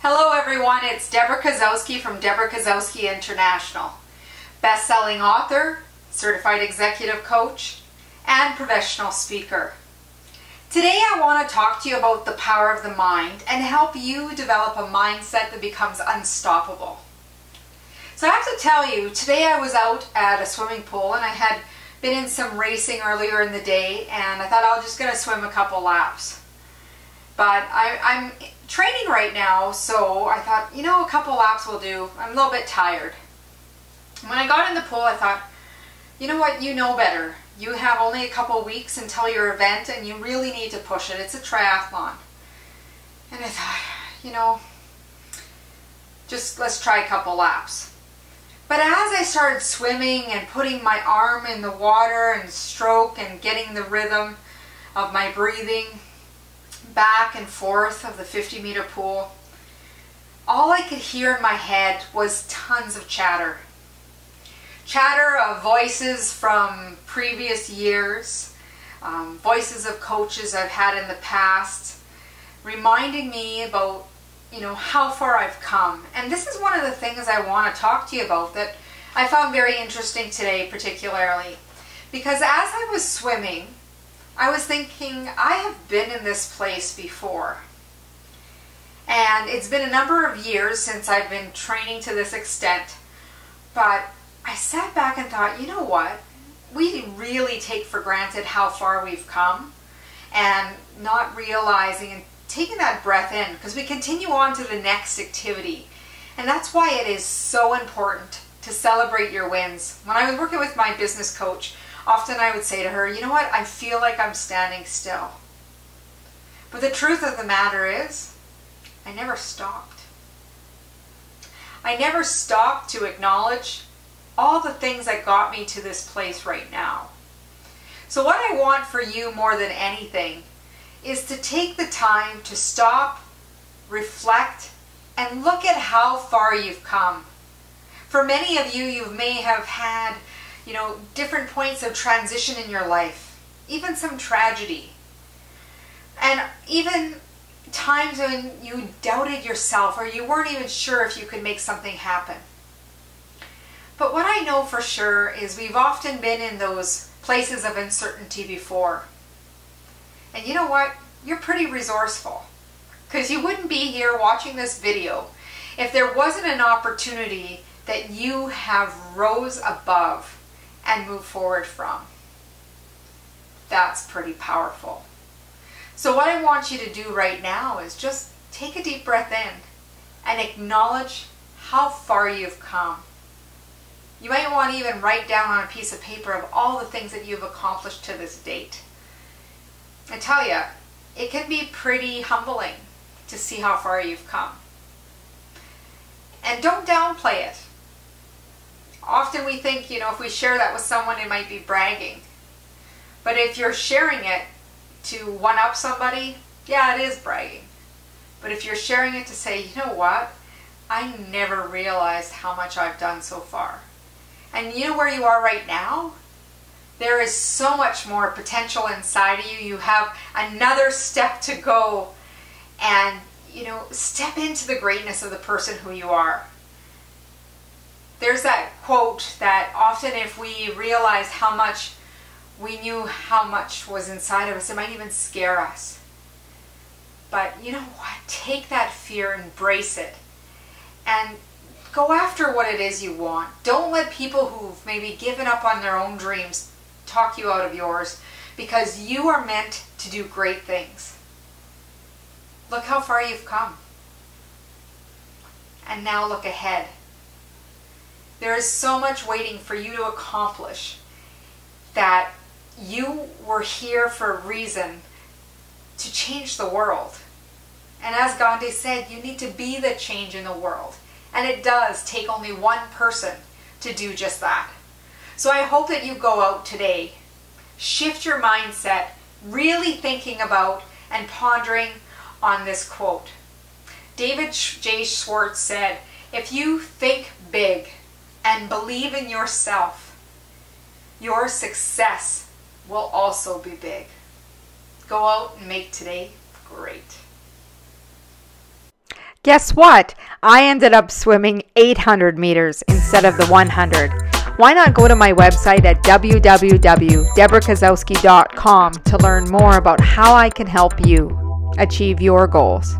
Hello everyone, it's Debra Kasowski from Debra Kasowski International. Best-selling author, certified executive coach, and professional speaker. Today I want to talk to you about the power of the mind and help you develop a mindset that becomes unstoppable. So I have to tell you, today I was out at a swimming pool and I had been in some racing earlier in the day, and I thought I was just going to swim a couple laps. But I'm training right now, so I thought, you know, a couple laps will do. I'm a little bit tired. When I got in the pool, I thought, you know what, you know better. You have only a couple weeks until your event, and you really need to push it. It's a triathlon. And I thought, you know, just let's try a couple laps. But as I started swimming and putting my arm in the water and stroke and getting the rhythm of my breathing back and forth of the 50-meter pool, all I could hear in my head was tons of chatter. Chatter of voices from previous years, voices of coaches I've had in the past, reminding me about, you know, how far I've come. And this is one of the things I want to talk to you about that I found very interesting today, particularly because as I was swimming, I was thinking, I have been in this place before. And it's been a number of years since I've been training to this extent. But I sat back and thought, you know what? We really take for granted how far we've come and not realizing and taking that breath in, because we continue on to the next activity. And that's why it is so important to celebrate your wins. When I was working with my business coach, often I would say to her, you know what, I feel like I'm standing still. But the truth of the matter is, I never stopped. I never stopped to acknowledge all the things that got me to this place right now. So what I want for you more than anything is to take the time to stop, reflect, and look at how far you've come. For many of you, you may have had, you know, different points of transition in your life, even some tragedy, and even times when you doubted yourself or you weren't even sure if you could make something happen. But what I know for sure is we've often been in those places of uncertainty before. And you know what? You're pretty resourceful, because you wouldn't be here watching this video if there wasn't an opportunity that you have rose above and move forward from. That's pretty powerful. So what I want you to do right now is just take a deep breath in and acknowledge how far you've come. You might want to even write down on a piece of paper of all the things that you've accomplished to this date. I tell you, it can be pretty humbling to see how far you've come. And don't downplay it. Often we think, you know, if we share that with someone, it might be bragging. But if you're sharing it to one-up somebody, yeah, it is bragging. But if you're sharing it to say, you know what, I never realized how much I've done so far. And you know where you are right now? There is so much more potential inside of you. You have another step to go and, you know, step into the greatness of the person who you are. There's that quote that often if we realize how much we knew how much was inside of us, it might even scare us. But you know what? Take that fear, embrace it, and go after what it is you want. Don't let people who've maybe given up on their own dreams talk you out of yours, because you are meant to do great things. Look how far you've come. And now look ahead. There is so much waiting for you to accomplish, that you were here for a reason to change the world. And as Gandhi said, you need to be the change in the world. And it does take only one person to do just that. So I hope that you go out today, shift your mindset, really thinking about and pondering on this quote. David J. Schwartz said, if you think big and believe in yourself, your success will also be big. Go go out and make today great. Guess what? I ended up swimming 800 meters instead of the 100. Why not go to my website at www.debrakasowski.com to learn more about how I can help you achieve your goals.